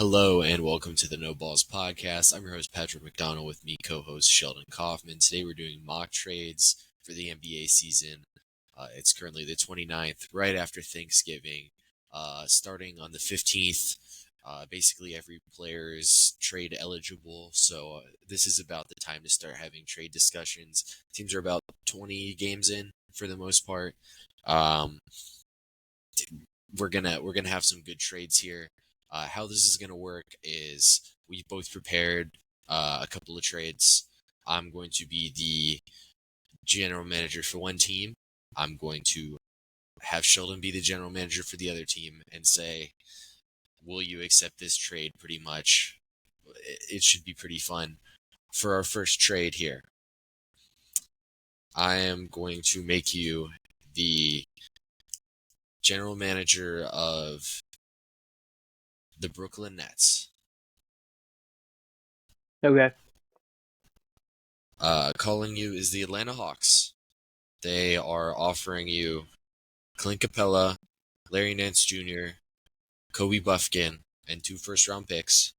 Hello and welcome to the No Balls Podcast. I'm your host Patrick McDonald with me co-host Sheldon Kaufman. Today we're doing mock trades for the NBA season. It's currently the 29th, right after Thanksgiving. Starting on the 15th, basically every player is trade eligible. So this is about the time to start having trade discussions. Teams are about 20 games in for the most part. We're gonna have some good trades here. How this is gonna work is we both prepared a couple of trades. I'm going to be the general manager for one team. I'm going to have Sheldon be the general manager for the other team and say, will you accept this trade? Pretty much. It should be pretty fun. For our first trade here, I am going to make you the general manager of the Brooklyn Nets. Okay. Calling you is the Atlanta Hawks. They are offering you Clint Capella, Larry Nance Jr., Kobe Buffkin, and 2 first-round picks.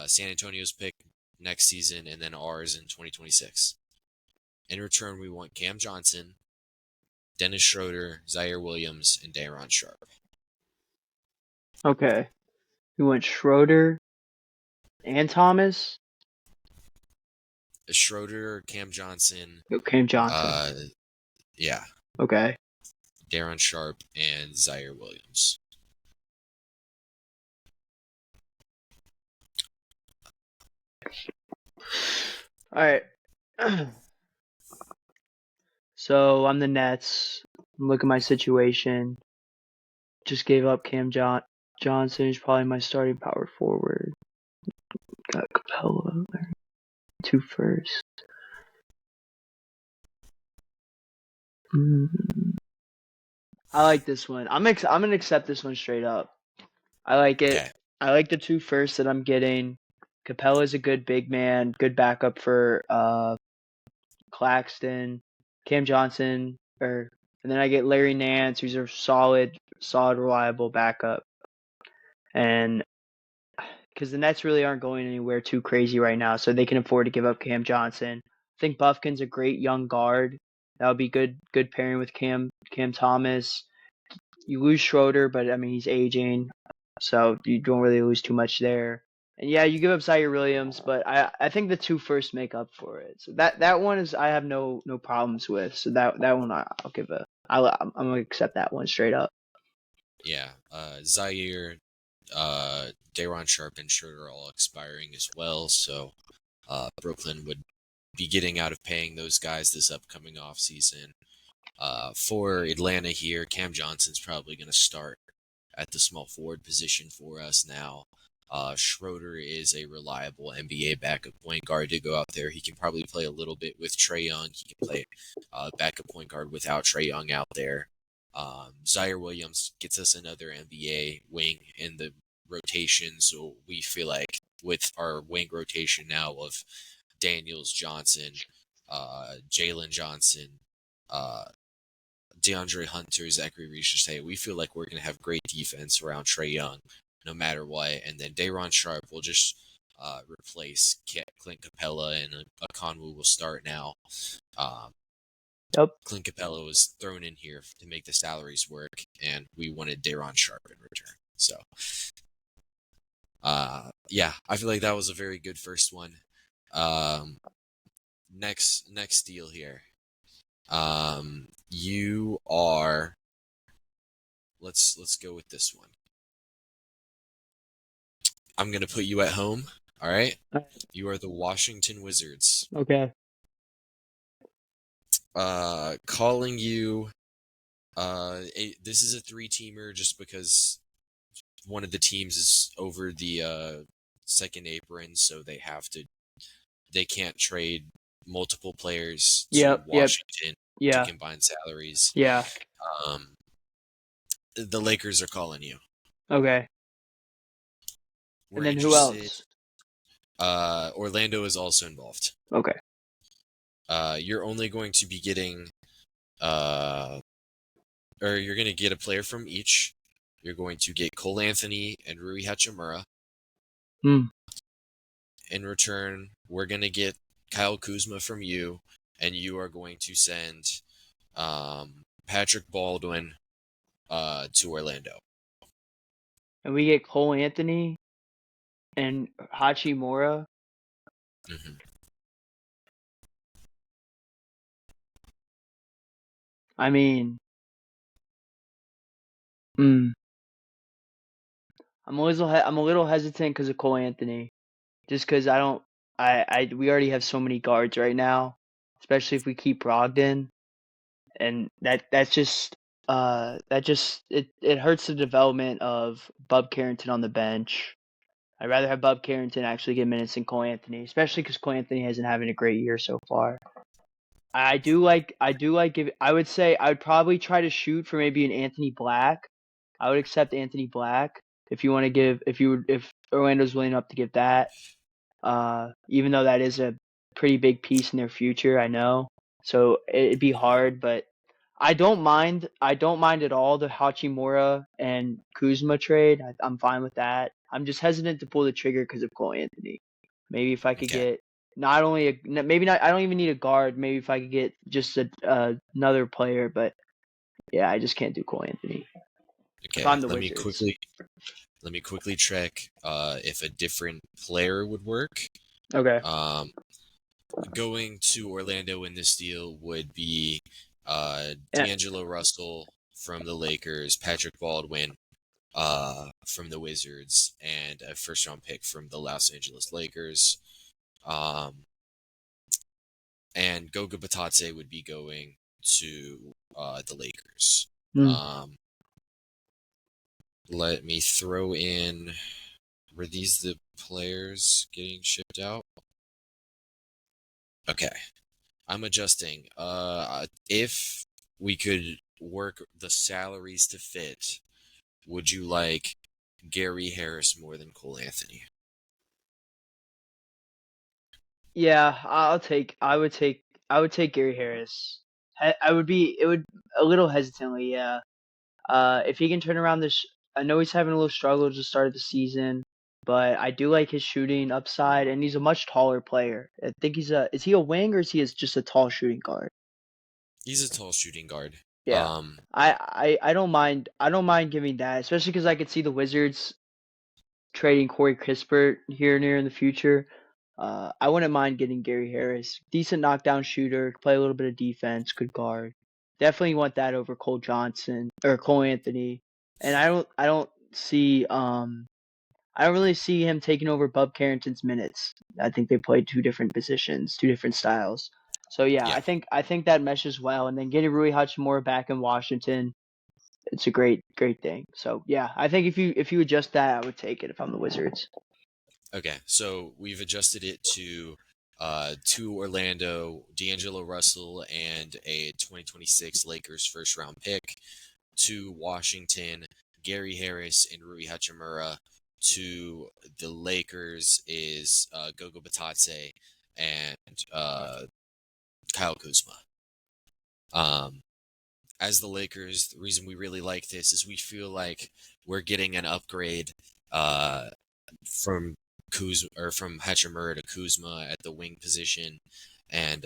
San Antonio's pick next season, and then ours in 2026. In return, we want Cam Johnson, Dennis Schroeder, Zaire Williams, and Day'Ron Sharpe. Okay. We went Schroeder and Thomas. Schroeder, Cam Johnson. Cam Johnson. Yeah. Okay. Day'Ron Sharpe and Zaire Williams. All right. So I'm the Nets. I'm looking at my situation. Just gave up Cam Johnson. He's probably my starting power forward. Got Capella there. 2 first. I like this one. I'm gonna accept this one straight up. I like it. Okay. I like the 2 firsts that I'm getting. Capella's a good big man, good backup for Claxton, Cam Johnson, and then I get Larry Nance, who's a solid, reliable backup. And because the Nets really aren't going anywhere too crazy right now, so they can afford to give up Cam Johnson. I think Buffkin's a great young guard. That would be good pairing with Cam Thomas. You lose Schroeder, but I mean he's aging, so you don't really lose too much there. And yeah, you give up Zaire Williams, but I think the 2 first make up for it. So that one is I have no problems with. So that one I'll give I'm gonna accept that one straight up. Yeah. Zaire, Day'Ron Sharpe, and Schroeder are all expiring as well, so Brooklyn would be getting out of paying those guys this upcoming offseason. For Atlanta here, Cam Johnson's probably going to start at the small forward position for us now. Schroeder is a reliable NBA backup point guard to go out there. He can probably play a little bit with Trae Young. He can play backup point guard without Trae Young out there. Zaire Williams gets us another NBA wing in the rotation, so we feel like with our wing rotation now of Daniels, Johnson, Jalen Johnson, DeAndre Hunter, Zachary Richardsay, we feel like we're going to have great defense around Trae Young no matter what. And then Day'Ron Sharpe will just replace Clint Capella, and Okongwu will start now. Yep. Clint Capella was thrown in here to make the salaries work, and we wanted Day'Ron Sharpe in return. So, yeah, I feel like that was a very good first one. Next deal here. You are. Let's go with this one. I'm gonna put you at home. All right. You are the Washington Wizards. Okay. Calling you. This is a 3-teamer just because one of the teams is over the second apron, so they can't trade multiple players to Washington to combine salaries. Yeah. The Lakers are calling you. Okay. And then who else? Orlando is also involved. Okay. You're only going to be getting, or you're going to get a player from each. You're going to get Cole Anthony and Rui Hachimura. Hmm. In return, we're going to get Kyle Kuzma from you, and you are going to send Patrick Baldwin to Orlando. And we get Cole Anthony and Hachimura. Hmm. I mean, mm, I'm a little hesitant because of Cole Anthony, just because I don't we already have so many guards right now, especially if we keep Brogdon, and it hurts the development of Bub Carrington on the bench. I'd rather have Bub Carrington actually get minutes than Cole Anthony, especially because Cole Anthony hasn't having a great year so far. I would say I would probably try to shoot for maybe an Anthony Black. I would accept Anthony Black if you want to give if Orlando's willing up to give that. Even though that is a pretty big piece in their future, I know. So it'd be hard, but I don't mind at all the Hachimura and Kuzma trade. I'm fine with that. I'm just hesitant to pull the trigger because of Cole Anthony. Maybe if I could Okay. get not only maybe not I don't even need a guard. Maybe if I could get just another player, but yeah, I just can't do Cole Anthony if Okay. I'm the Wizards. Let me quickly check if a different player would work. Okay. Um, Going to Orlando in this deal would be Yeah. D'Angelo Russell from the Lakers, Patrick Baldwin from the Wizards, and a first round pick from the Los Angeles Lakers. Um, and Goga Batadze would be going to the Lakers. Hmm. Um, Let me throw in. Were these the players getting shipped out? Okay. I'm adjusting. If we could work the salaries to fit, would you like Gary Harris more than Cole Anthony? Yeah, I would take Gary Harris. I would be it would a little hesitantly, yeah. If he can turn around this, I know he's having a little struggle to start the season, but I do like his shooting upside, and he's a much taller player. I think is he a wing or is he just a tall shooting guard? He's a tall shooting guard. Yeah, I don't mind giving that, especially because I could see the Wizards trading Corey Kispert here near in the future. I wouldn't mind getting Gary Harris, decent knockdown shooter, could play a little bit of defense, good guard. Definitely want that over Cole Johnson or Cole Anthony. And I don't really see him taking over Bub Carrington's minutes. I think they play two different positions, two different styles. So yeah, Yeah. I think that meshes well. And then getting Rui Hachimura back in Washington, it's a great thing. So yeah, I think if you adjust that, I would take it if I'm the Wizards. Okay. So we've adjusted it to Orlando, D'Angelo Russell, and a 2026 Lakers first round pick. To Washington, Gary Harris and Rui Hachimura. To the Lakers is Gogo Batadze and Kyle Kuzma. Um, as the Lakers, the reason we really like this is we feel like we're getting an upgrade from Kuzma or from Hachimura to Kuzma at the wing position, and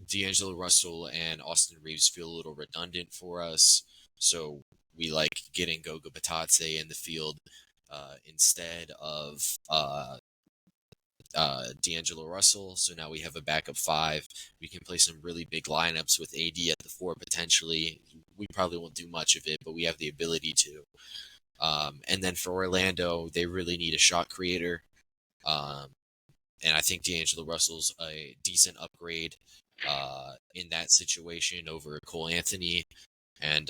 D'Angelo Russell and Austin Reeves feel a little redundant for us. So we like getting Goga Batadze in the field instead of D'Angelo Russell. So now we have a backup five. We can play some really big lineups with AD at the four potentially. We probably won't do much of it, but we have the ability to. And then for Orlando, they really need a shot creator. Um, and I think D'Angelo Russell's a decent upgrade in that situation over Cole Anthony. And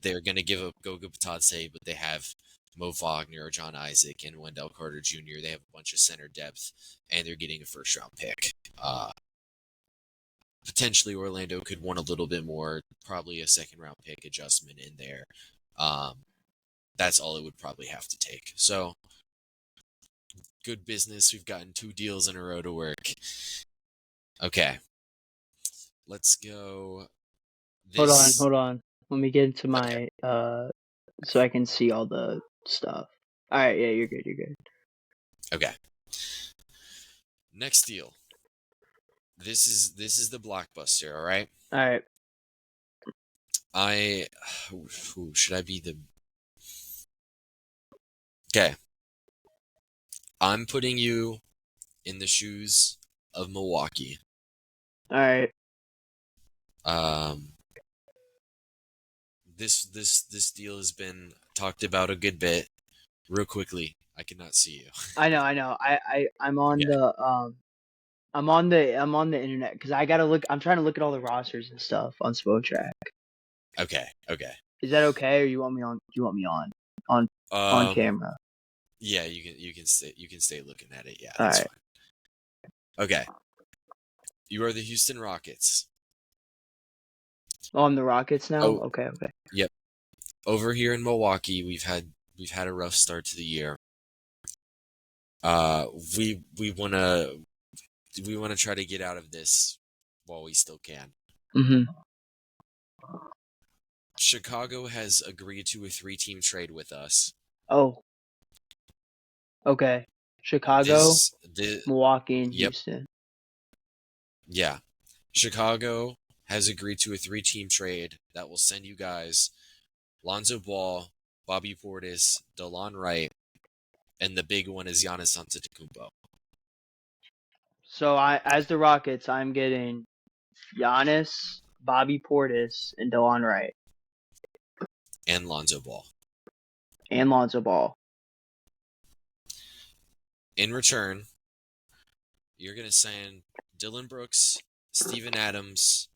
they're going to give up Goga Batadze, but they have Mo Wagner, John Isaac, and Wendell Carter Jr. They have a bunch of center depth, and they're getting a first round pick. Potentially, Orlando could want a little bit more, probably a second round pick adjustment in there. That's all it would probably have to take. So, good business. We've gotten 2 deals in a row to work. Okay, let's go. This. Hold on. Let me get into Okay. my so I can see all the stuff. All right, yeah, you're good. Okay. Next deal. This is the blockbuster. All right. All right. I should I be the okay? I'm putting you in the shoes of Milwaukee. All right. Um, this deal has been talked about a good bit. Real quickly, I cannot see you. I know. I know. I'm on Okay. the I'm on the internet because I gotta look. I'm trying to look at all the rosters and stuff on Spotrac. Okay. Okay. Is that okay, or you want me on? Do you want me on on Um. camera? Yeah. You can stay looking at it. Yeah. All That's right. fine. Okay. You are the Houston Rockets. Oh, I'm the Rockets now. Oh. Okay. Okay. Yep. Over here in Milwaukee, we've had a rough start to the year. Uh, we wanna try to get out of this while we still can. Mhm. Chicago has agreed to a 3-team trade with us. Oh. Okay. Chicago, This the Milwaukee, and Yep, Houston. yeah. Chicago has agreed to a 3-team trade that will send you guys Lonzo Ball, Bobby Portis, DeLon Wright, and the big one is Giannis Antetokounmpo So as the Rockets, I'm getting Giannis, Bobby Portis, and DeLon Wright, and Lonzo Ball. and Lonzo Ball. In return, you're gonna send Dylan Brooks, Steven Adams,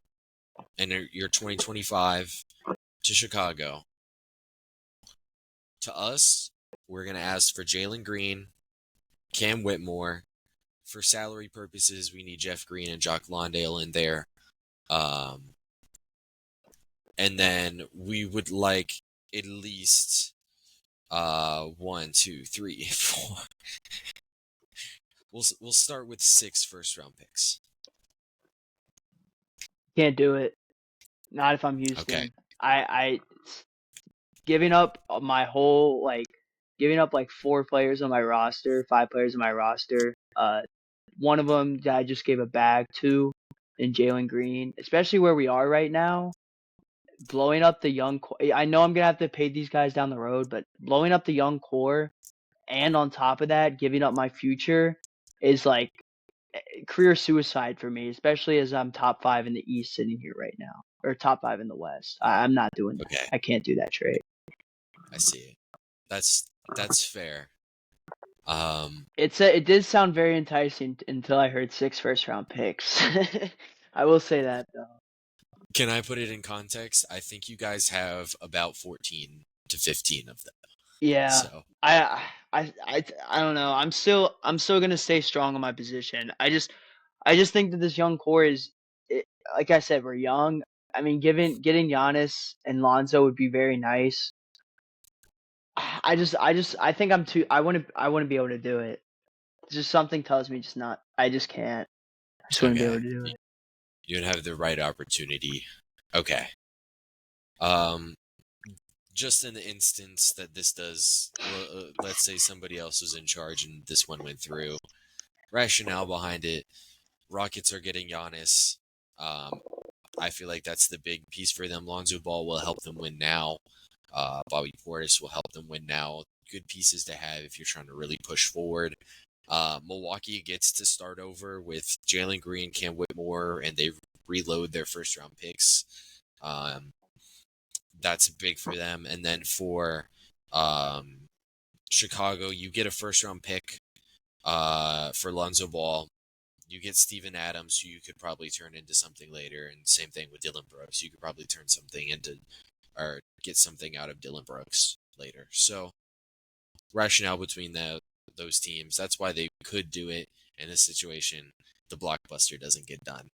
and your 2025 to Chicago. To us, we're gonna ask for Jalen Green, Cam Whitmore. For salary purposes, we need Jeff Green and Jock Londale in there. Um, and then we would like at least 1, 2, 3, 4. We'll start with 6 first-round picks. Can't do it. Not if I'm Okay. Houston. I giving up my whole giving up like 4 players on my roster, 5 players on my roster. One of them that I just gave a bag to in Jalen Green, especially where we are right now. Blowing up the young core. I know I'm gonna have to pay these guys down the road, but blowing up the young core and on top of that, giving up my future is like career suicide for me, especially as I'm top 5 in the East sitting here right now, or top 5 in the West. I'm not doing that. Okay. I can't do that trade. I see it. That's fair. Um, It did sound very enticing until I heard 6 first-round picks. I will say that though. can I put it in context? I think you guys have about 14 to 15 of them. Yeah, So, I don't know. I'm still gonna stay strong on my position. I just think that this young core is, like I said, we're young. I mean, getting Giannis and Lonzo would be very nice. I think I'm too. I wouldn't be able to do it. Just something tells me just not. I just can't. I just wouldn't be able okay. to do it. You would have the right opportunity. Okay. Um, just in the instance that this does, let's say somebody else was in charge and this one went through. Rationale behind it: Rockets are getting Giannis. Um, I feel like that's the big piece for them. Lonzo Ball will help them win now. Bobby Portis will help them win now. Good pieces to have if you're trying to really push forward. Milwaukee gets to start over with Jalen Green, Cam Whitmore, and they reload their first round picks. Um, that's big for them. And then for um, Chicago, you get a first round pick for Lonzo Ball. You get Steven Adams, who you could probably turn into something later, and same thing with Dylan Brooks. You could probably turn something into or get something out of Dylan Brooks later. So rationale between those teams. That's why they could do it in this situation. The blockbuster doesn't get done.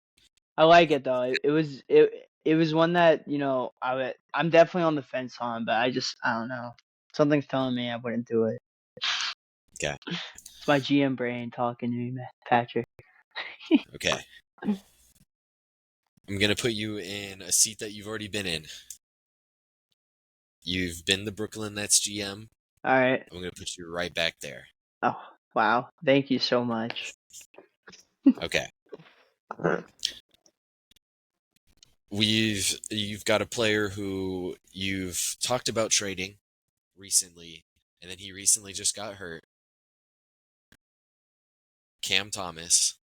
I like it though. It was one that I'm definitely on the fence on, but I don't know. Something's telling me I wouldn't do it. Okay. It's my GM brain talking to me, Patrick. Okay. I'm gonna put you in a seat that you've already been in. You've been the Brooklyn Nets GM. All right. I'm gonna put you right back there. Oh, Wow. Thank you so much. Okay. You've got a player who you've talked about trading recently, and then he recently just got hurt. Cam Thomas,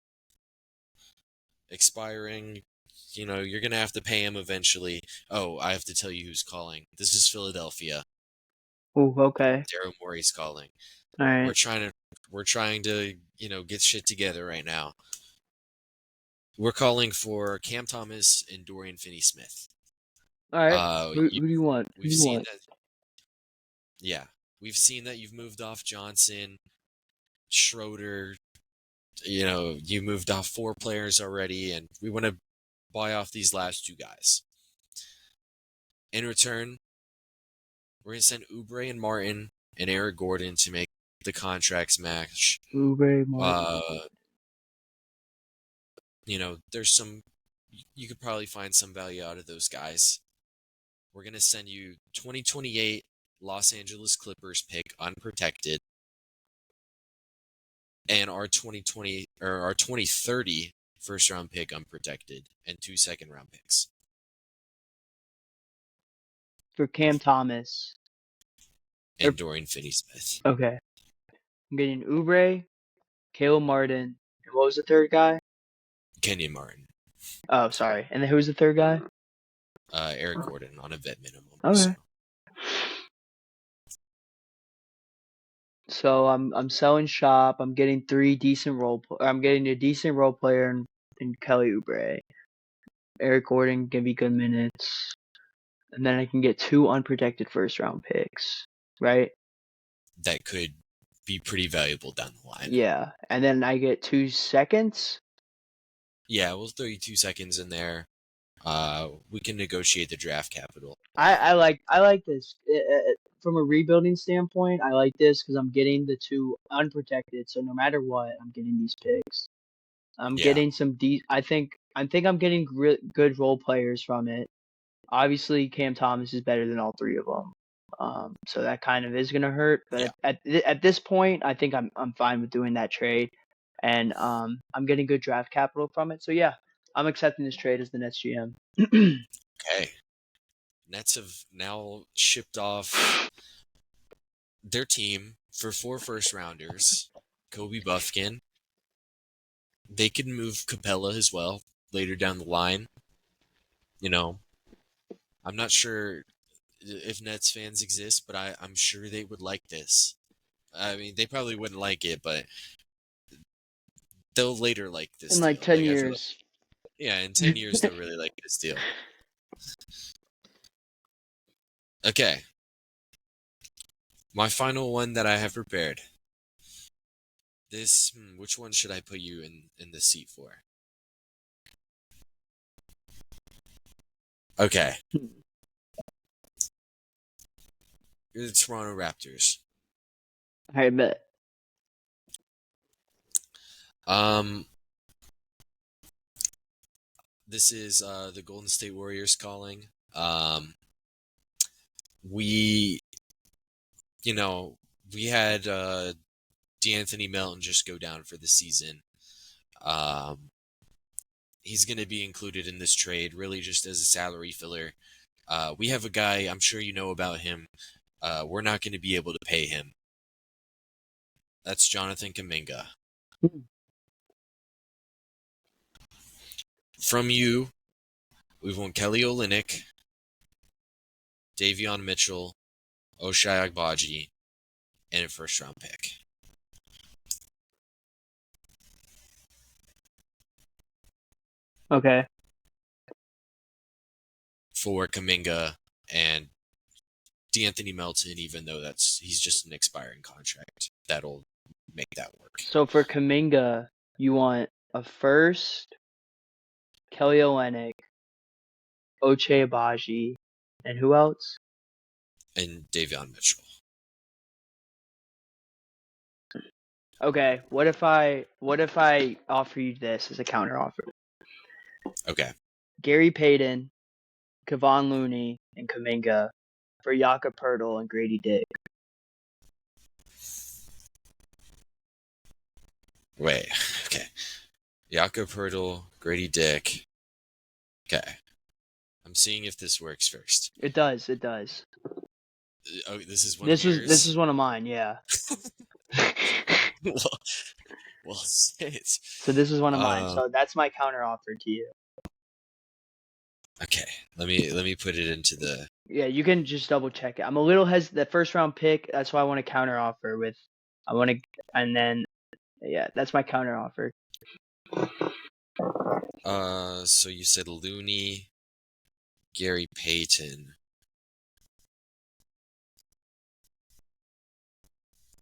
expiring. You're gonna have to pay him eventually. Oh, I have to tell you who's calling. This is Philadelphia. Ooh, okay. Daryl Morey's calling. All We're right. trying to get shit together right now. We're calling for Cam Thomas and Dorian Finney-Smith. All right. Who You, do you want? Who we've do you seen want? that. Yeah, we've seen that you've moved off Johnson, Schroeder. You moved off 4 players already, and we want to buy off these last 2 guys. In return, we're going to send Oubre and Martin and Eric Gordon to make the contracts match. Oubre, Martin. There's some, you could probably find some value out of those guys. We're going to send you 2028 Los Angeles Clippers pick unprotected, and our 2030 first round pick unprotected, and 2 second round picks. For Cam Thomas. And Dorian Finney-Smith. Okay. I'm getting Oubre, Caleb Martin, and what was the third guy? Kenyon Martin. Oh, sorry. And then who was the third guy? Eric Gordon on a vet minimum. Okay. So I'm selling shop. I'm getting I'm getting a decent role player in Kelly Oubre. Eric Gordon can be good minutes, and then I can get 2 unprotected first round picks, right? That could be pretty valuable down the line. Yeah, and then I get 2 seconds. Yeah, we'll throw you 2 seconds in there. We can negotiate the draft capital. I like this. From a rebuilding standpoint, I like this because I'm getting the 2 unprotected. So no matter what, I'm getting these picks. I'm getting some I think I'm getting good role players from it. Obviously, Cam Thomas is better than all 3 of them. So that kind of is gonna hurt. But at this point, I think I'm fine with doing that trade, and I'm getting good draft capital from it. So yeah, I'm accepting this trade as the Nets GM. Okay. Nets have now shipped off their team for 4 first rounders. Kobe Buffkin. They could move Capella as well later down the line. I'm not sure if Nets fans exist, but I'm sure they would like this. I mean, they probably wouldn't like it, but they'll later like this In deal. like 10 years. In 10 years, they'll really like this deal. Okay. My final one that I have prepared. This, which one should I put you in the seat for? Okay. You're the Toronto Raptors. I bet. This is the Golden State Warriors calling. We had De'Anthony Melton just go down for the season. He's going to be included in this trade, really just as a salary filler. We have a guy, I'm sure you know about him. We're not going to be able to pay him. That's Jonathan Kuminga. From you, we want Kelly Olynyk, Davion Mitchell, Ochai Agbaji, and a first-round pick. Okay. For Kuminga and De'Anthony Melton, even though he's just an expiring contract. That'll make that work. So for Kuminga, you want a first, Kelly Olynyk, Ochai Agbaji, and who else? And Davion Mitchell. Okay, what if I offer you this as a counter offer? Okay. Gary Payton, Kevon Looney, and Kuminga for Jakob Poeltl and Grady Dick. Wait. Okay. Jakob Pertl, Grady Dick. Okay. I'm seeing if this works first. It does. It does. Oh, this is one of This yours? is one of mine. Yeah. well, well, shit. So this is one of mine. Um, So that's my counter offer to you. okay. Let me put it into the. Yeah, you can just double check it. I'm a little the first round pick. That's why I want to counter offer with. I want to, and then yeah, that's my counter offer. So you said Looney, Gary Payton.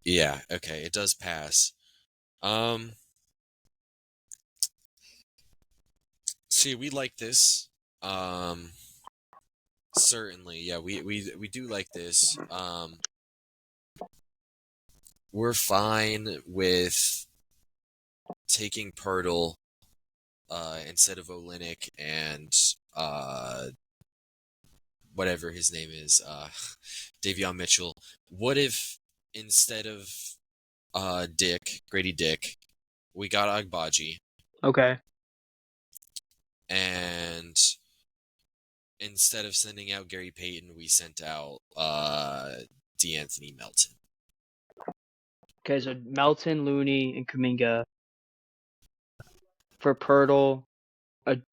Yeah. Okay. It does pass. Um. See, we like this. Um. Certainly, yeah. We do like this. We're fine with taking Pirtle instead of Olenek and whatever his name is, Davion Mitchell. What if instead of Grady Dick, we got Agbaji, Okay. and instead of sending out Gary Payton, we sent out D'Anthony Melton. Okay, so Melton, Looney, and Kuminga for Pirtle,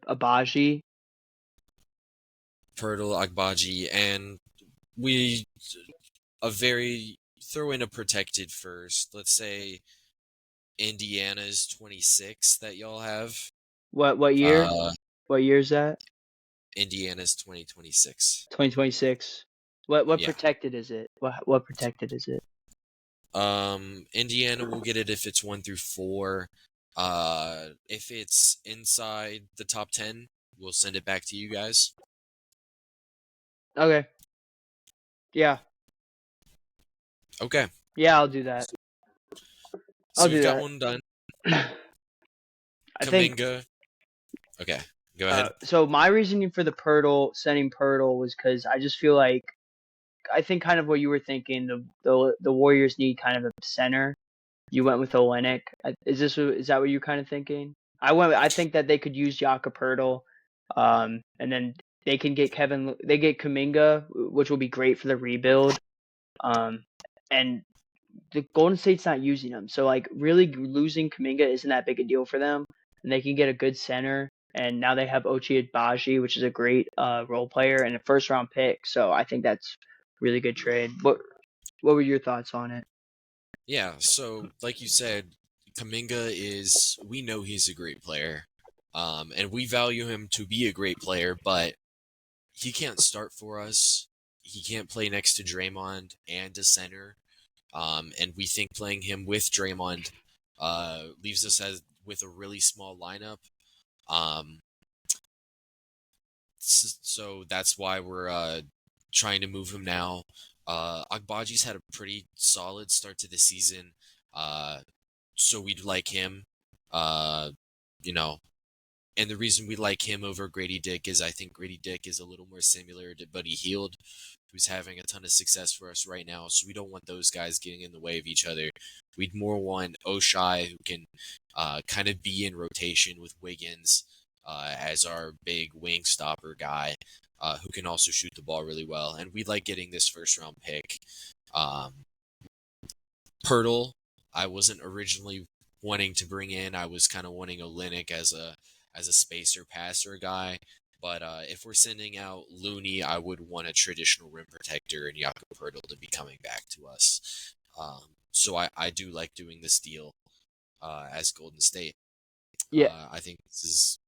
Abaji. Pirtle, Agbaji, and we throw in a protected first. Let's say Indiana's 26 that y'all have. What year? What year is that? Indiana's 2026. 2026. What Yeah. protected is it? What protected is it? Indiana will get it if it's 1 through 4. If it's inside the top 10, we'll send it back to you guys. Okay. Yeah. Okay. Yeah, I'll do that. So I'll we've do got that. one done. I think. Kaminga. Okay. Go ahead. So my reasoning for sending Pirtle was because I just feel like I think kind of what you were thinking. The Warriors need kind of a center. You went with Olenek. Is that what you're kind of thinking? I think that they could use Jakob Pertl, and then they can get They get Kuminga, which will be great for the rebuild. And the Golden State's not using him, so like really losing Kuminga isn't that big a deal for them, and they can get a good center. And now they have Ochai Agbaji, which is a great role player and a first round pick. So I think that's really good trade. What were your thoughts on it? Yeah, so like you said, we know he's a great player. And we value him to be a great player, but he can't start for us. He can't play next to Draymond and a center. And we think playing him with Draymond leaves us with a really small lineup. Um, so that's why we're trying to move him now. Agbaji's had a pretty solid start to the season, so we'd like him. Uh, you know, and the reason we like him over Grady Dick is I think Grady Dick is a little more similar to Buddy Hield, who's having a ton of success for us right now. So we don't want those guys getting in the way of each other. We'd more want Ochai, who can kind of be in rotation with Wiggins as our big wing stopper guy, who can also shoot the ball really well. And we like getting this first round pick. Pirtle, I wasn't originally wanting to bring in. I was kind of wanting Olenek as a spacer passer guy. But if we're sending out Looney, I would want a traditional rim protector and Jakob Pertl to be coming back to us. So I do like doing this deal as Golden State. Yeah, I think this is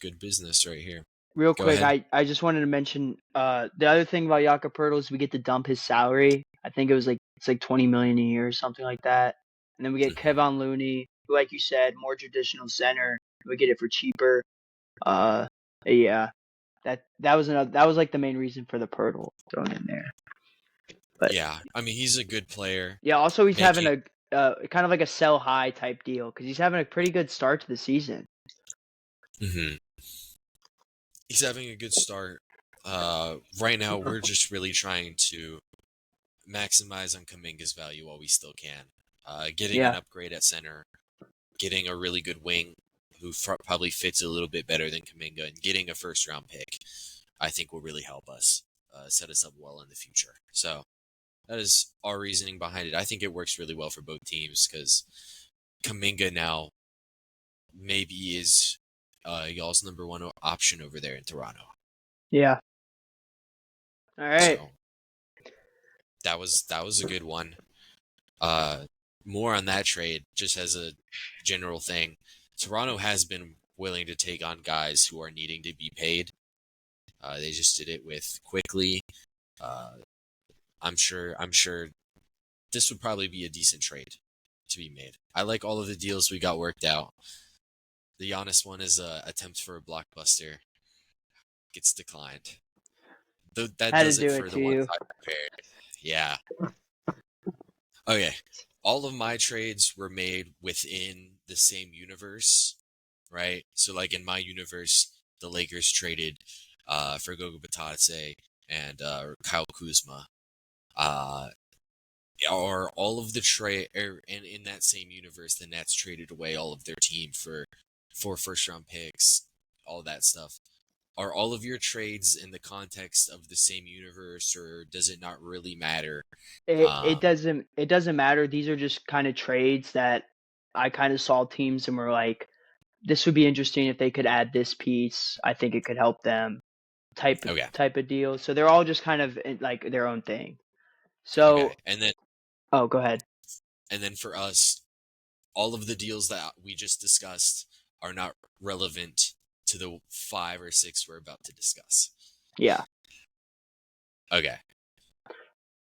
good business right here. real Go quick, ahead. I just wanted to mention the other thing about Jakob Pertl is we get to dump his salary. I think it's like 20 million a year or something like that. And then we get Kevon Looney, who, like you said, more traditional center. We get it for cheaper. Yeah, that was like the main reason for the Pirtle thrown in there. But Yeah, I mean he's a good player. yeah, also he's having Making a kind of like a sell high type deal because he's having a pretty good start to the season. Mhm. He's having a good start. Right now we're just really trying to maximize on Kaminga's value while we still can. Getting an Yeah, upgrade at center getting a really good wing who probably fits a little bit better than Kuminga, and getting a first round pick, I think will really help us set us up well in the future. So that is our reasoning behind it. I think it works really well for both teams because Kuminga now maybe is y'all's number one option over there in Toronto. Yeah. All right. So that was a good one. More on that trade, just as a general thing. Toronto has been willing to take on guys who are needing to be paid. They just did it with Quickly. I'm sure this would probably be a decent trade to be made. I like all of the deals we got worked out. The Giannis one is a attempt for a blockbuster. Gets declined. That Had to does it do for it the to ones you. I prepared. Yeah. Okay. All of my trades were made within the same universe, right? So, like in my universe, the Lakers traded for Goga Batadze and Kyle Kuzma. Are all of the trade, and in that same universe, the Nets traded away all of their team for first round picks, all that stuff. Are all of your trades in the context of the same universe, or does it not really matter? It doesn't matter. These are just kind of trades that I kind of saw teams and were like, this would be interesting if they could add this piece. I think it could help them. Okay, Type of deal. So they're all just kind of like their own thing. okay, So and then go ahead. for us, all of the deals that we just discussed are not relevant to the 5 or 6 we're about to discuss. Yeah. Okay,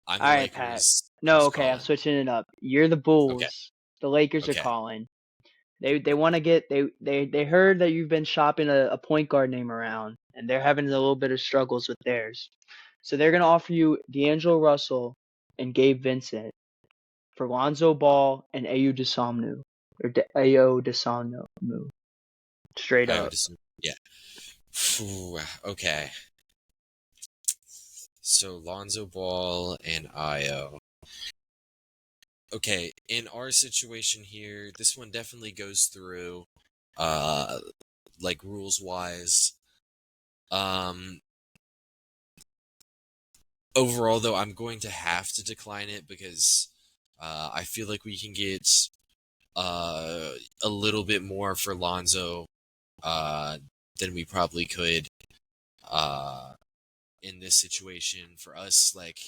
I'm All the right, Pat. Lakers. No, Who's okay, I'm calling? switching it up. You're the Okay, Bulls. The Lakers are okay, calling. They want to get they heard that you've been shopping a point guard name around, and they're having a little bit of struggles with theirs. So they're gonna offer you D'Angelo Russell and Gabe Vincent for Lonzo Ball and Ayo Dosunmu Ayo Dosunmu straight I would up. assume. Yeah. Phew, okay. So Lonzo Ball and Io. Okay, in our situation here, this one definitely goes through, uh, like rules wise. Um, Overall, though, I'm going to have to decline it because, I feel like we can get, a little bit more for Lonzo, uh, than we probably could, uh, in this situation. For us, like,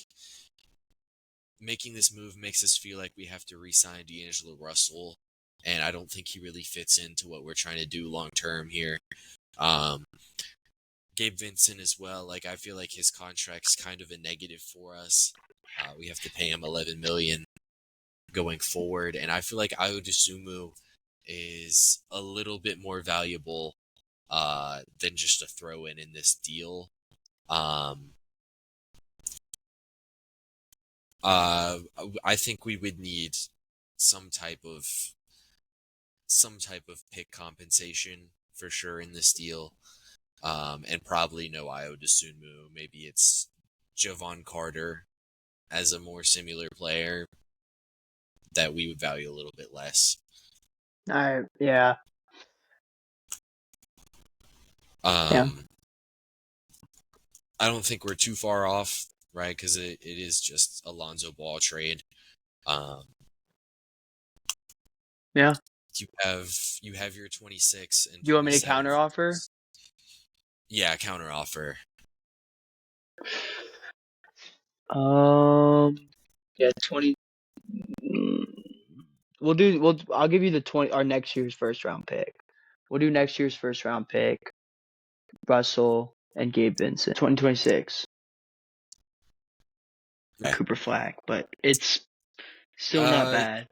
making this move makes us feel like we have to re-sign D'Angelo Russell, and I don't think he really fits into what we're trying to do long term here. Um, Gabe Vincent as well. Like I feel like his contract's kind of a negative for us. We have to pay him $11 million going forward, and I feel like Ayo Dosunmu is a little bit more valuable than just a throw in this deal. Um, uh, I think we would need some type of pick compensation for sure in this deal. And probably no Ayo Dosunmu. Maybe it's Javon Carter as a more similar player that we would value a little bit less. All right, yeah. Yeah. I don't think we're too far off, right? Because it is just a Lonzo Ball trade. Um, Yeah. you have your 26 and Do you want me to 27. counter offer? Yeah, counter offer. Yeah, 20. I'll give you the 20 our next year's first round pick. We'll do next year's first round pick. Russell and Gabe Vincent, 2026. Okay. Cooper Flag, but it's still not Uh, bad.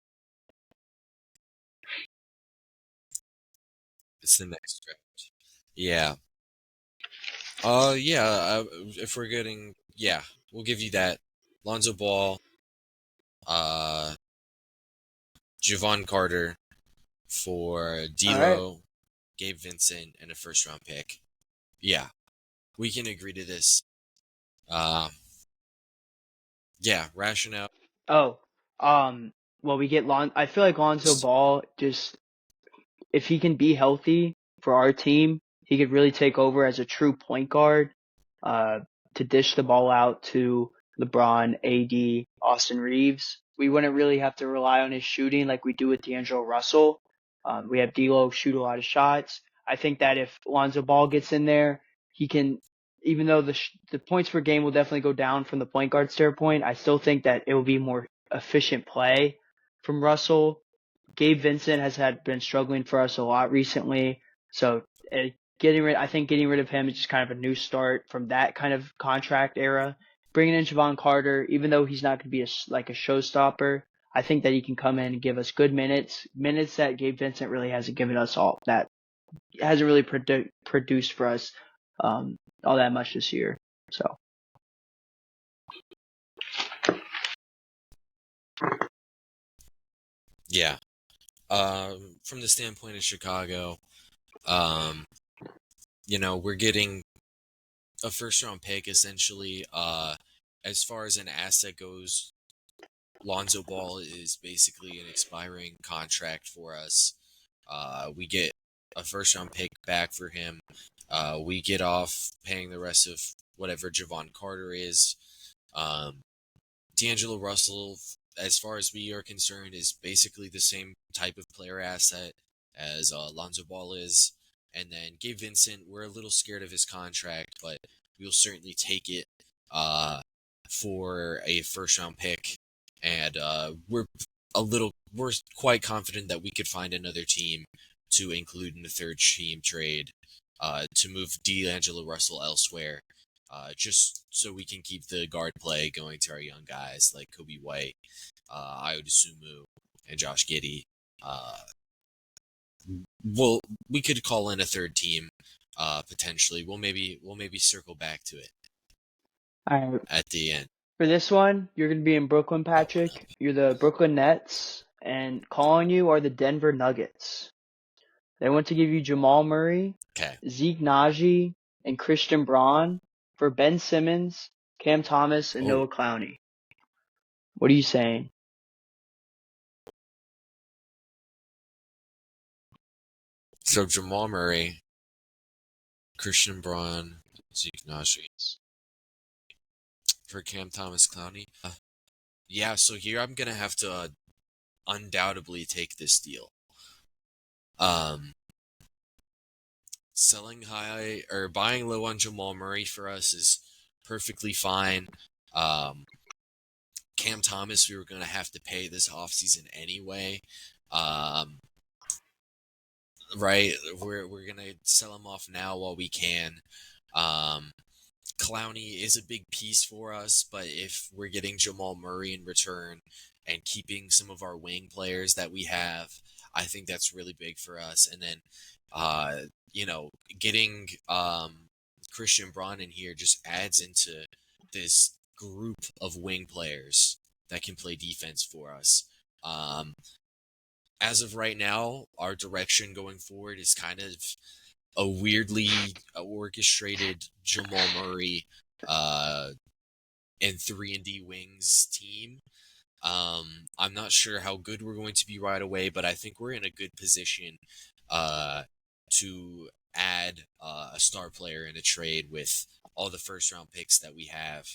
it's the next draft. Yeah. Yeah. If we're getting, yeah, we'll give you that. Lonzo Ball, uh, Javon Carter for All right. D'Lo, Gabe Vincent, and a first round pick. Yeah, we can agree to this. Uh, yeah, rationale. Oh, well, we get I feel like Lonzo Ball just if he can be healthy for our team, he could really take over as a true point guard, to dish the ball out to LeBron, AD, Austin Reeves. We wouldn't really have to rely on his shooting like we do with D'Angelo Russell. We have D'Lo shoot a lot of shots. I think that if Lonzo Ball gets in there, he can, even though the points per game will definitely go down from the point guard standpoint, I still think that it will be more efficient play from Russell. Gabe Vincent has been struggling for us a lot recently, so I think getting rid of him is just kind of a new start from that kind of contract era. Bringing in Javon Carter, even though he's not going to be like a showstopper, I think that he can come in and give us good minutes that Gabe Vincent really hasn't given us that hasn't really produced for us all that much this year. So. Yeah. From the standpoint of Chicago, we're getting a first-round pick essentially. As far as an asset goes, Lonzo Ball is basically an expiring contract for us. We get a first-round pick back for him. We get off paying the rest of whatever Javon Carter is. D'Angelo Russell, as far as we are concerned, is basically the same type of player asset as Lonzo Ball is. And then Gabe Vincent, we're a little scared of his contract, but we'll certainly take it for a first-round pick. And we're quite confident that we could find another team to include in the third team trade to move D'Angelo Russell elsewhere, just so we can keep the guard play going to our young guys like Kobe White, Ayo Dosunmu, and Josh Giddey. We could call in a third team potentially. We'll maybe circle back to it at the end. For this one, you're going to be in Brooklyn, Patrick. You're the Brooklyn Nets, and calling you are the Denver Nuggets. They want to give you Jamal Murray, Zeke Naji, and Christian Braun for Ben Simmons, Cam Thomas, and Noah Clowney. What are you saying? So Jamal Murray, Christian Braun, Zeke Naji. For Cam Thomas, Clowney. Yeah, so here I'm going to have to undoubtedly take this deal. Selling high or buying low on Jamal Murray for us is perfectly fine. Cam Thomas, we were going to have to pay this offseason anyway. Right? We're going to sell him off now while we can. Clowney is a big piece for us, but if we're getting Jamal Murray in return and keeping some of our wing players that we have, I think that's really big for us. And then, getting Christian Braun in here just adds into this group of wing players that can play defense for us. As of right now, our direction going forward is kind of a weirdly orchestrated Jamal Murray and 3-and-D wings team. I'm not sure how good we're going to be right away, but I think we're in a good position to add a star player in a trade with all the first-round picks that we have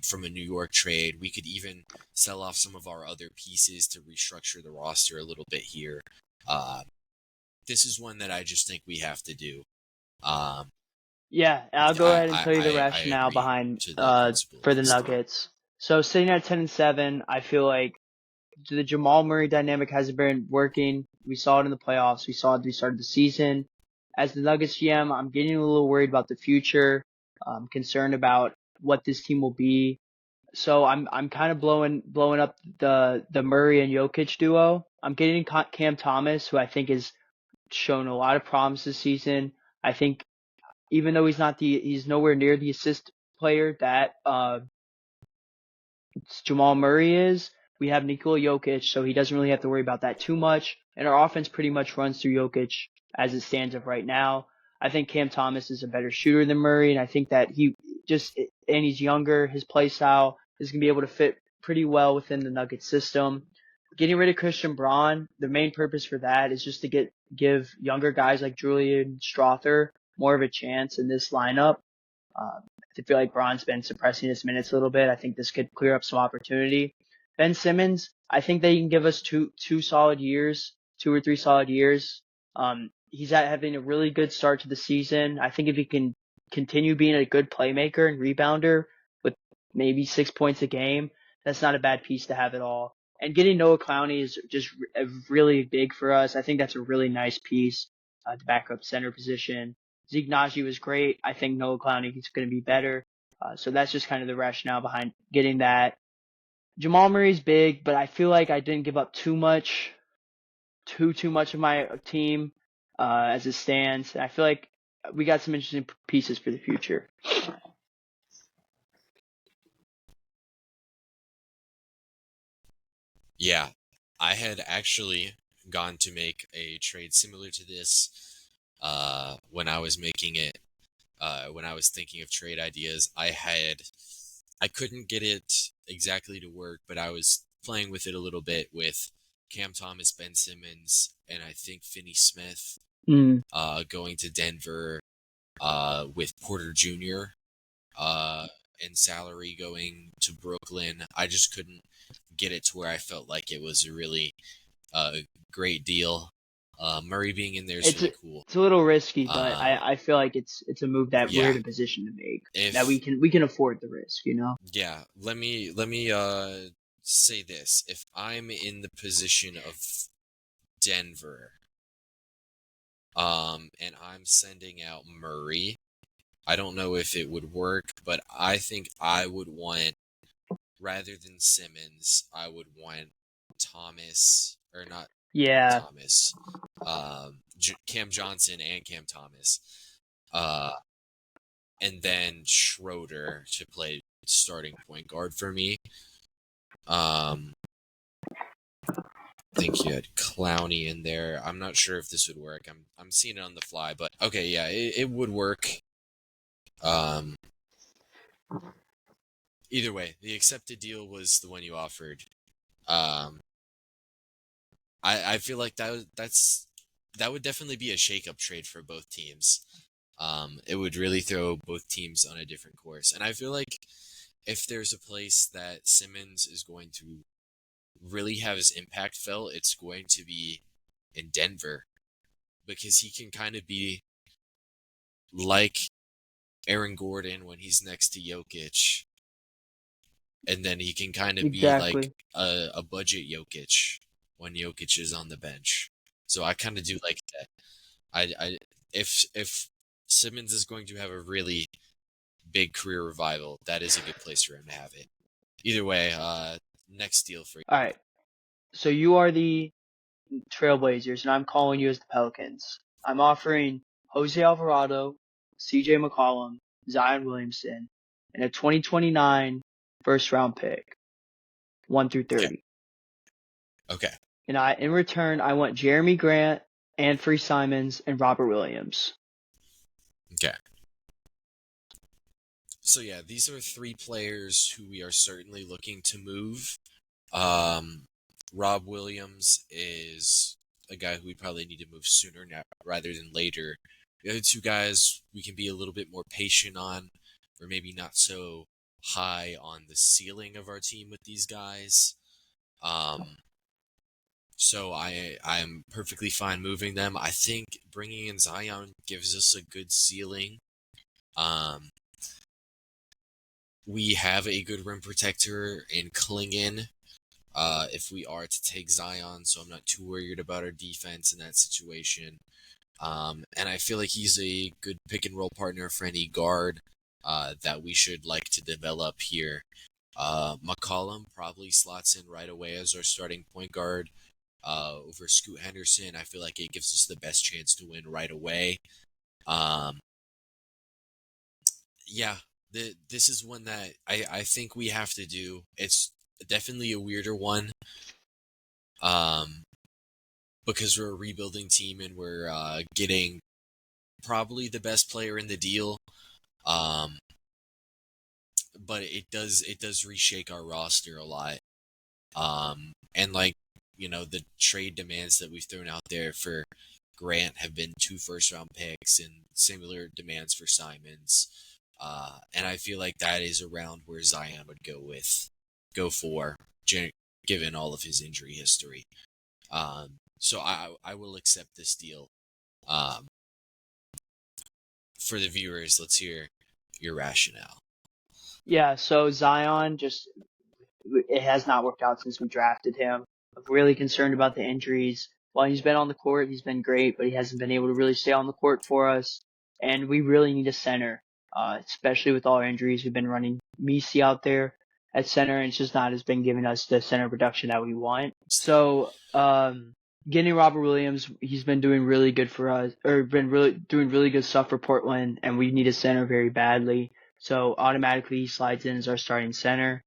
from a New York trade. We could even sell off some of our other pieces to restructure the roster a little bit here. This is one that I just think we have to do. Yeah, I'll go ahead and tell you the rationale behind for the Nuggets. So sitting at 10-7, I feel like the Jamal Murray dynamic hasn't been working. We saw it in the playoffs. We saw it at the start of the season. As the Nuggets GM, I'm getting a little worried about the future. I'm concerned about what this team will be. So I'm kind of blowing up the Murray and Jokic duo. I'm getting Cam Thomas, who I think has shown a lot of promise this season. I think even though he's nowhere near the assist player that Jamal Murray is, we have Nikola Jokic, so he doesn't really have to worry about that too much. And our offense pretty much runs through Jokic as it stands up right now. I think Cam Thomas is a better shooter than Murray, and I think that he's younger, his play style is going to be able to fit pretty well within the Nuggets system. getting rid of Christian Braun, the main purpose for that is just to give younger guys like Julian Strother more of a chance in this lineup. I feel like Braun's been suppressing his minutes a little bit. I think this could clear up some opportunity. Ben Simmons, I think they can give us two solid years, 2 or 3 solid years. He's having a really good start to the season. I think if he can continue being a good playmaker and rebounder with maybe 6 points a game, that's not a bad piece to have at all. And getting Noah Clowney is just really big for us. I think that's a really nice piece to back up center position. Zeke Naji was great. I think Noah Clowney is going to be better. So that's just kind of the rationale behind getting that. Jamal Murray's big, but I feel like I didn't give up too much of my team as it stands. I feel like we got some interesting pieces for the future. Yeah, I had actually gone to make a trade similar to this when I was making it. When I was thinking of trade ideas, I couldn't get it exactly to work, but I was playing with it a little bit with Cam Thomas, Ben Simmons, and I think Finney Smith Mm. going to Denver with Porter Jr. And salary going to Brooklyn. I just couldn't get it to where I felt like it was a really great deal. Murray being in there is really cool. It's a little risky, but I feel like it's a move that we're in a position to make. That we can afford the risk, you know? Yeah. Let me say this. If I'm in the position of Denver, and I'm sending out Murray, I don't know if it would work, but I think I would want, rather than Simmons, I would want Thomas, or not Thomas, Cam Johnson and Cam Thomas, and then Schroeder to play starting point guard for me. I think you had Clowney in there. I'm not sure if this would work. I'm seeing it on the fly, but okay, yeah, it would work. Either way, the accepted deal was the one you offered. I feel like that would definitely be a shake-up trade for both teams. It would really throw both teams on a different course, and I feel like if there's a place that Simmons is going to really have his impact felt, it's going to be in Denver, because he can kind of be like Aaron Gordon when he's next to Jokic, and then he can kind of be like a budget Jokic when Jokic is on the bench. So I kind of do like that. If Simmons is going to have a really big career revival, that is a good place for him to have it. Either way, next deal for you. All right. So you are the Trailblazers, and I'm calling you as the Pelicans. I'm offering Jose Alvarado, CJ McCollum, Zion Williamson, and a 2029 first round pick, 1 through 30. Okay. And in return, I want Jeremy Grant, Anfernee Simons, and Robert Williams. Okay. So yeah, these are 3 players who we are certainly looking to move. Rob Williams is a guy who we probably need to move sooner now rather than later. The other 2 guys we can be a little bit more patient on, or maybe not so high on the ceiling of our team with these guys. So I'm perfectly fine moving them. I think bringing in Zion gives us a good ceiling. We have a good rim protector in Klingon. If we are to take Zion, so I'm not too worried about our defense in that situation. And I feel like he's a good pick and roll partner for any guard that we should like to develop here. McCollum probably slots in right away as our starting point guard over Scoot Henderson. I feel like it gives us the best chance to win right away. Yeah, this is one that I think we have to do. It's definitely a weirder one, because we're a rebuilding team and we're getting probably the best player in the deal. But it does reshake our roster a lot. And like the trade demands that we've thrown out there for Grant have been 2 first-round picks and similar demands for Simons. And I feel like that is around where Zion would go for, given all of his injury history. So I will accept this deal. For the viewers, let's hear your rationale. Yeah, so Zion it has not worked out since we drafted him. I'm really concerned about the injuries. While he's been on the court, he's been great, but he hasn't been able to really stay on the court for us. And we really need a center, especially with all our injuries. We've been running Misi out there at center, and it's just not has been giving us the center production that we want. So, getting Robert Williams, he's been doing really good for us, or been really doing really good stuff for Portland, and we need a center very badly. So automatically he slides in as our starting center.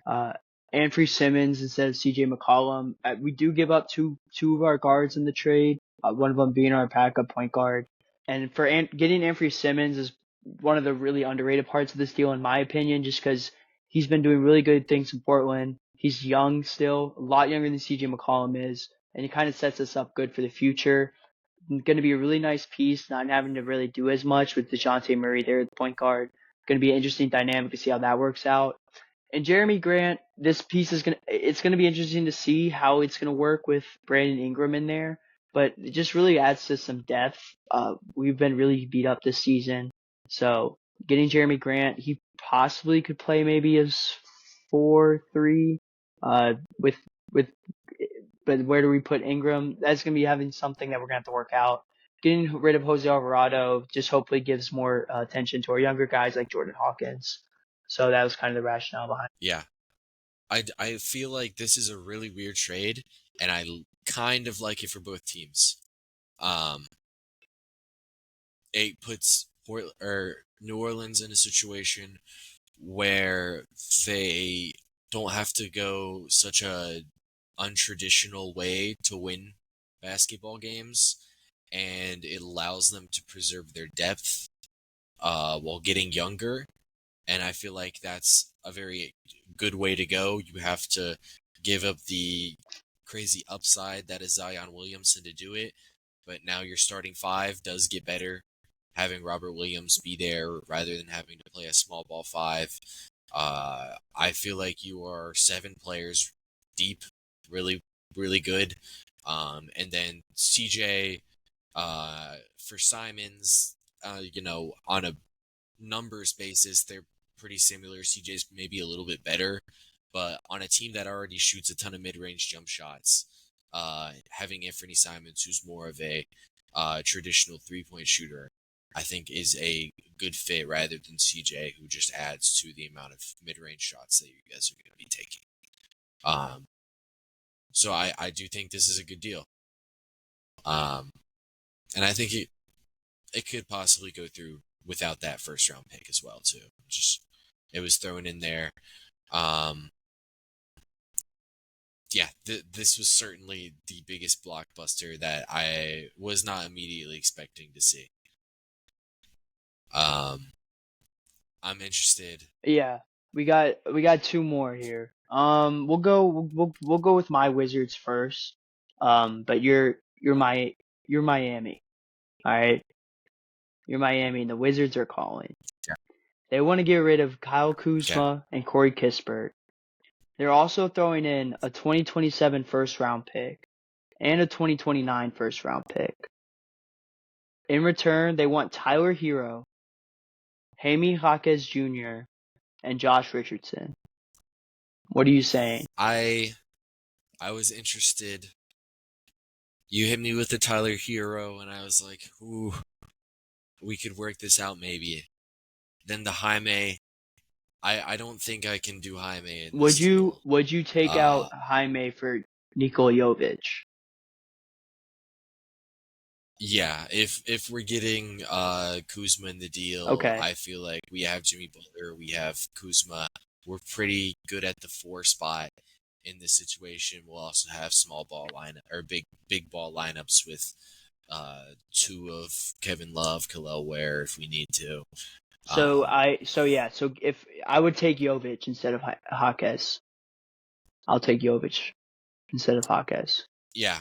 Anfernee Simons instead of CJ McCollum. We do give up two of our guards in the trade, one of them being our backup point guard. And for getting Anfernee Simons is one of the really underrated parts of this deal, in my opinion, just because he's been doing really good things in Portland. He's young still, a lot younger than CJ McCollum is, and he kind of sets us up good for the future. Going to be a really nice piece, not having to really do as much with DeJounte Murray there at the point guard. Going to be an interesting dynamic to see how that works out. And Jeremy Grant, this piece it's going to be interesting to see how it's going to work with Brandon Ingram in there, but it just really adds to some depth. We've been really beat up this season. So getting Jeremy Grant, he possibly could play maybe as 4-3, but where do we put Ingram? That's going to be having something that we're going to have to work out. Getting rid of Jose Alvarado just hopefully gives more attention to our younger guys like Jordan Hawkins. So that was kind of the rationale behind it. Yeah. I feel like this is a really weird trade, and I kind of like it for both teams. It puts New Orleans in a situation where they don't have to go such a untraditional way to win basketball games, and it allows them to preserve their depth while getting younger. And I feel like that's a very good way to go. You have to give up the crazy upside that is Zion Williamson to do it, but now your starting 5 does get better. Having Robert Williams be there rather than having to play a small ball 5. I feel like you are 7 players deep, really, really good. And then CJ, for Simons, on a numbers basis, they're pretty similar. CJ's maybe a little bit better, but on a team that already shoots a ton of mid-range jump shots, having Anfernee Simons, who's more of a traditional three-point shooter, I think is a good fit rather than CJ, who just adds to the amount of mid-range shots that you guys are going to be taking. So I do think this is a good deal. And I think it could possibly go through without that first round pick as well too. It was thrown in there. This was certainly the biggest blockbuster that I was not immediately expecting to see. I'm interested. Yeah, we got 2 more here. We'll go with my Wizards first. But you're Miami. All right. You're Miami, and the Wizards are calling. Yeah. They want to get rid of Kyle Kuzma and Corey Kispert. They're also throwing in a 2027 first round pick and a 2029 first round pick. In return, they want Tyler Hero, Jaime Jaquez Jr., and Josh Richardson. What are you saying? I was interested. You hit me with the Tyler Hero, and I was like, ooh, we could work this out maybe. Then the Jaime, I don't think I can do Jaime. Would you take out Jaime for Nikola Jovic? Yeah, if we're getting Kuzma in the deal, okay. I feel like we have Jimmy Butler, we have Kuzma. We're pretty good at the 4 spot in this situation. We'll also have small ball lineup or big ball lineups with 2 of Kevin Love, Kel'el Ware if we need to. So if I would take Jovic instead of Jaquez, I'll take Jovic. instead of Hawkes. Yeah,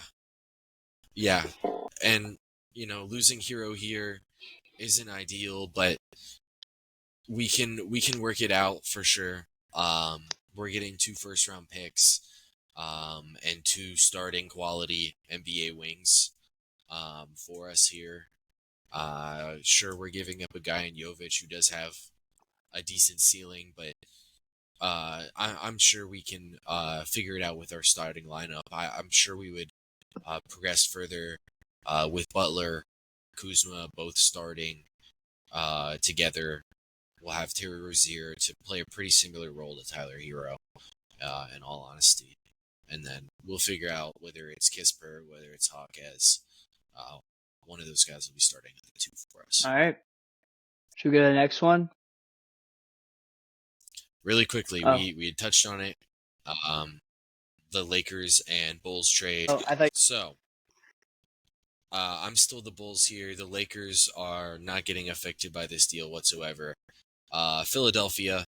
and losing Hero here isn't ideal, but we can work it out for sure. We're getting 2 first-round picks, and 2 starting quality NBA wings, for us here. Sure, we're giving up a guy in Jovic who does have a decent ceiling, but I'm sure we can figure it out with our starting lineup. I'm sure we would progress further with Butler, Kuzma both starting together. We'll have Terry Rozier to play a pretty similar role to Tyler Hero, in all honesty. And then we'll figure out whether it's Kisper, whether it's Hawkes. One of those guys will be starting at the 2 for us. All right. Should we go to the next one? Really quickly, Oh. we had touched on it. The Lakers and Bulls trade. Oh, I thought. So, I'm still the Bulls here. The Lakers are not getting affected by this deal whatsoever. Philadelphia,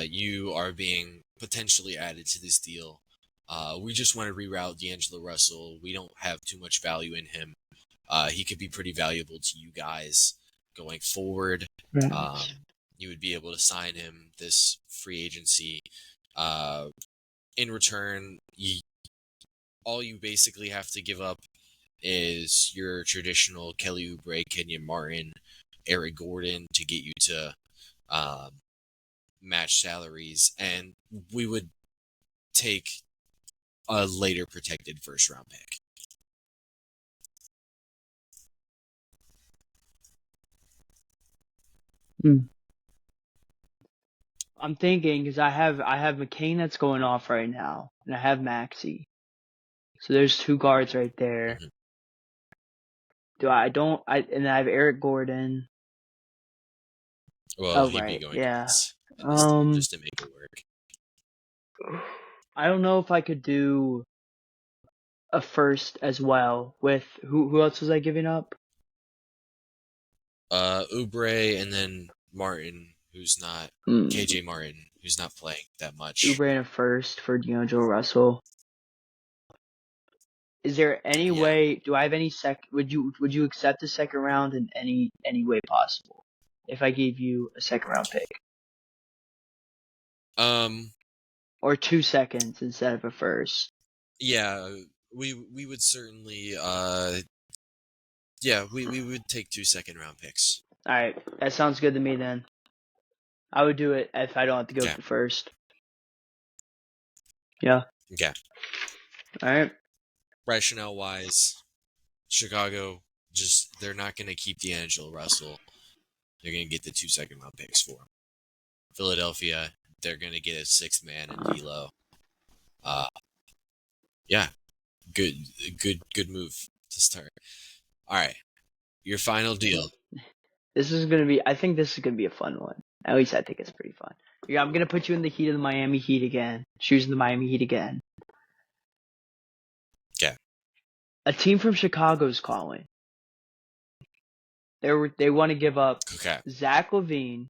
you are being potentially added to this deal. We just want to reroute D'Angelo Russell. We don't have too much value in him. He could be pretty valuable to you guys going forward. You would be able to sign him this free agency. In return, all you basically have to give up is your traditional Kelly Oubre, Kenyon Martin, Eric Gordon to get you to match salaries, and we would take a later protected first-round pick. I'm thinking because I have McCain that's going off right now, and I have Maxey. So there's 2 guards right there. Mm-hmm. And I have Eric Gordon. Well, he'd be going yeah. just to make it work. I don't know if I could do a first as well with who else was I giving up? Oubre and then Martin, who's not KJ Martin, who's not playing that much. Oubre and a first for D'Angelo Russell. Is there any way? Do I have any Would you accept a second round in any way possible? If I gave you a second round pick, or 2 seconds instead of a first. Yeah, we would certainly. We would take 2 second-round picks. All right, that sounds good to me. Then I would do it if I don't have to go for first. Yeah. Okay. All right. Rationale-wise, Chicago they're not going to keep D'Angelo Russell. They're going to get the 2 second-round picks for him. Philadelphia, they're going to get a 6th man in D'Lo. Yeah, good move to start. All right, your final deal. I think this is gonna be a fun one. At least I think it's pretty fun. Yeah, I'm gonna put you in the heat of the Miami Heat again. Choosing the Miami Heat again. Okay. A team from Chicago's calling. They want to give up Zach LaVine,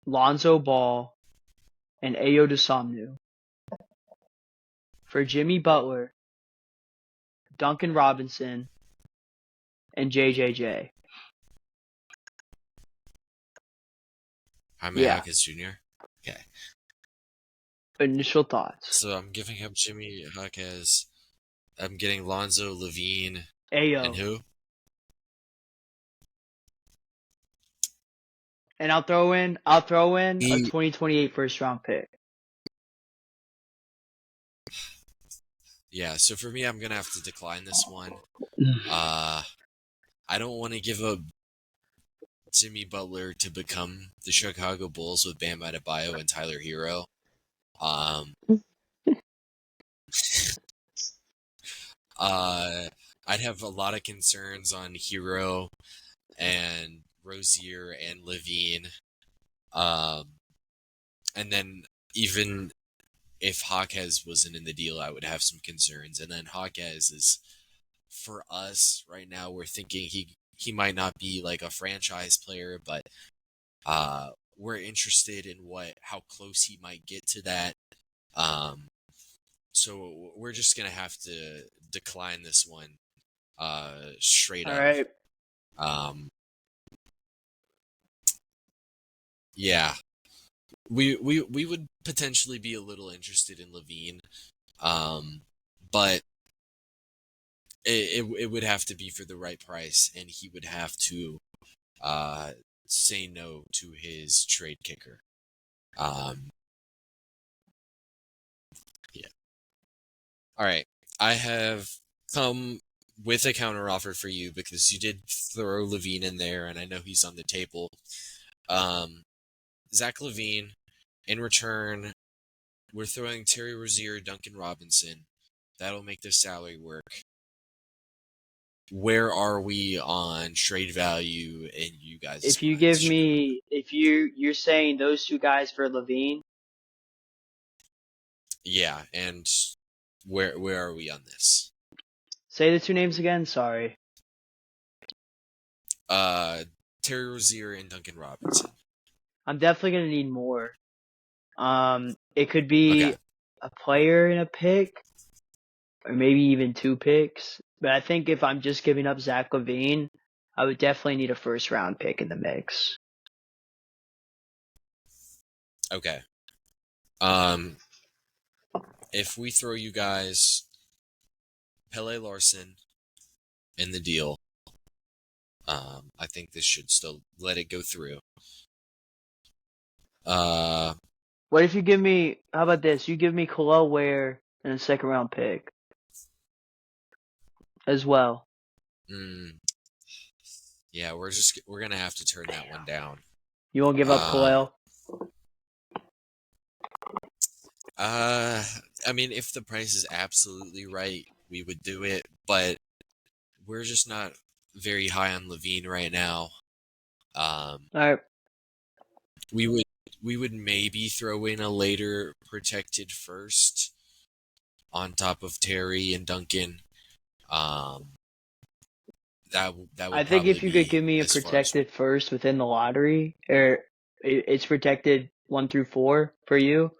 Lonzo Ball, and Ayo Dosunmu for Jimmy Butler, Duncan Robinson, and JJJ. Jaime Jaquez Jr.? Okay. Initial thoughts. So I'm giving up Jimmy Jaquez. I'm getting Lonzo, LaVine, Ayo. and who? And I'll throw in a 2028 first round pick. Yeah, so for me, I'm gonna have to decline this one. I don't want to give up Jimmy Butler to become the Chicago Bulls with Bam Adebayo and Tyler Hero. I'd have a lot of concerns on Hero and Rozier and LaVine. And then even if Jaquez wasn't in the deal, I would have some concerns. And then Jaquez is, for us right now, we're thinking he might not be like a franchise player, but we're interested in how close he might get to that. So we're just gonna have to decline this one straight All up. right. Um, yeah, we would potentially be a little interested in Levine, but it would have to be for the right price, and he would have to uh, say no to his trade kicker. Um, yeah. All right. I have come with a counteroffer for you because you did throw Levine in there, and I know he's on the table. Um, Zach Levine. In return, we're throwing Terry Rozier, Duncan Robinson. That'll make the salary work. Where are we on trade value in you guys' If you minds? give me, if you're saying those two guys for Levine, Yeah, and where are we on this? say the two names again. Sorry. Uh, Terry Rozier and Duncan Robinson. I'm definitely gonna need more. It could Okay. be a player and a pick, or maybe even two picks. But I think if I'm just giving up Zach Levine, I would definitely need a first round pick in the mix. Okay. Um, if we throw you guys Pele Larson in the deal, I think this should still let it go through. Uh, What if you give me? How about this? You give me Khalil Ware and a second round pick as well. mm, yeah, we're gonna have to turn that one down. You won't give up Um, Khalil? uh, I mean, if the price is absolutely right, we would do it, but we're just not very high on Levine right now. Um, All right. we would we would maybe throw in a later protected first on top of Terry and Duncan. Um, that I would think probably if you could be give me a as far as. protected first within the lottery, or it's protected 1 through 4 for you.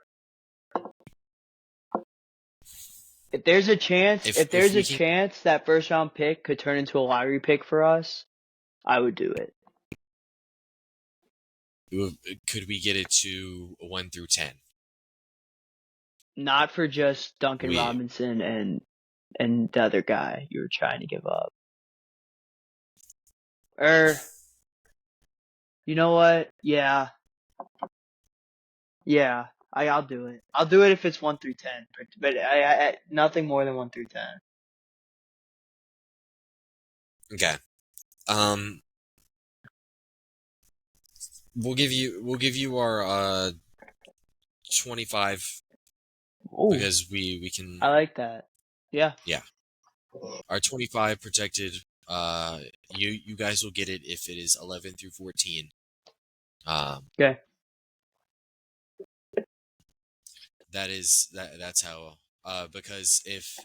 If If if there's a we can, chance that first round pick could turn into a lottery pick for us, I would do it. could we get it to 1 through 10? Not for just Duncan We Robinson and the other guy you were trying to give up. Or you know what? Yeah. I'll do it. I'll do it if it's 1 through 10, but I nothing more than 1 through 10. okay. Um, we'll give you our 25 Oh, because we can, I like that. Yeah. yeah, our 25 protected. You guys will get it if it is 11 through 14. Um, Okay. that's how. Because if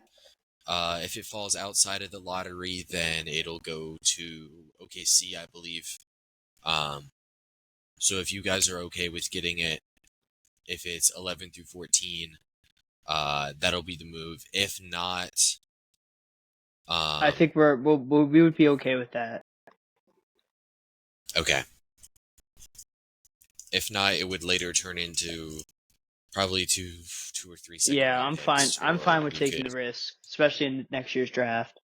it falls outside of the lottery, then it'll go to OKC, I believe. Um, so if you guys are okay with getting it, if it's 11 through 14, that'll be the move. If not, I um, think we would be okay with that. okay. If not, it would later turn into probably two or three second Yeah, round I'm fine. picks, I'm or fine with we taking could. the risk, especially in next year's draft.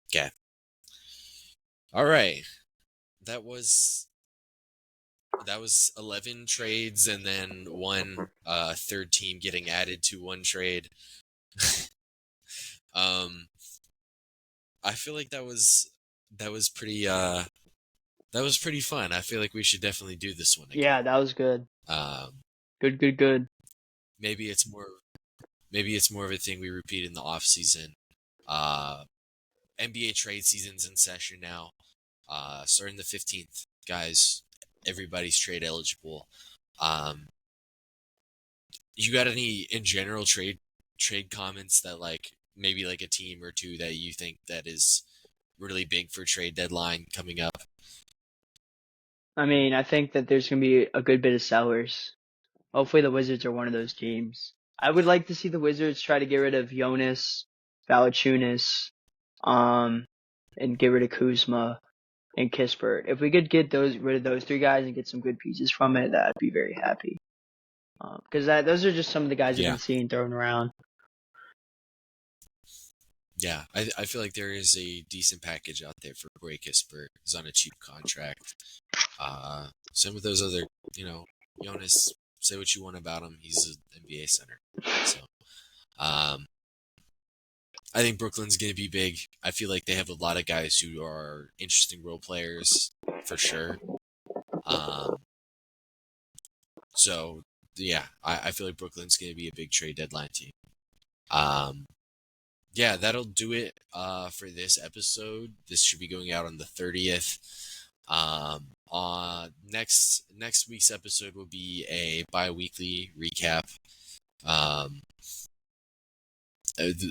Okay. All right. That was 11 trades and then one third team getting added to one trade. um, I feel like that was pretty fun. I feel like we should definitely do this one again. Yeah, that was good. Um, Good. maybe it's more of a thing we repeat in the off season. Uh, NBA trade season's in session now. Starting the 15th, guys. Everybody's trade eligible. Um, you got any in general trade comments that like maybe like a team or two that you think that is really big for trade deadline coming up? I mean, I think that there's gonna be a good bit of sellers. Hopefully, the Wizards are one of those teams. I would like to see the Wizards try to get rid of Jonas Valanciunas, and get rid of Kuzma and Kispert. If we could get rid of those three guys and get some good pieces from it, I'd be very happy. Because those are just some of the guys I've Yeah. been seeing thrown around. Yeah, I feel like there is a decent package out there for Corey Kispert. He's on a cheap contract. Some of those other, Jonas, say what you want about him. He's an NBA center. So, I think Brooklyn's going to be big. I feel like they have a lot of guys who are interesting role players, for sure. So, yeah, I feel like Brooklyn's going to be a big trade deadline team. Yeah, that'll do it for this episode. This should be going out on the 30th. Next week's episode will be a bi-weekly recap.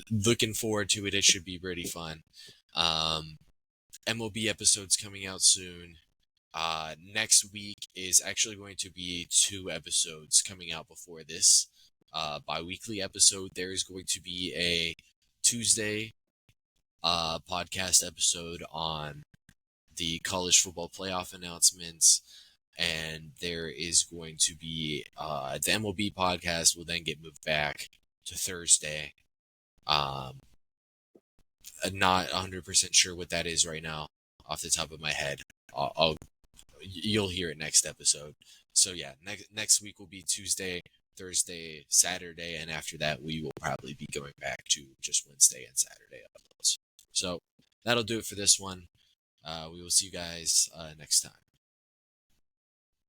Looking forward to it. It should be pretty fun. MLB episodes coming out soon. Next week is actually going to be 2 episodes coming out before this bi-weekly episode. There is going to be a Tuesday podcast episode on the college football playoff announcements, and there is going to be the MLB podcast will then get moved back to Thursday. I'm not 100% sure what that is right now off the top of my head. You'll hear it next episode. So yeah, next week will be Tuesday, Thursday, Saturday, and after that we will probably be going back to just Wednesday and Saturday uploads. So that'll do it for this one. We will see you guys next time.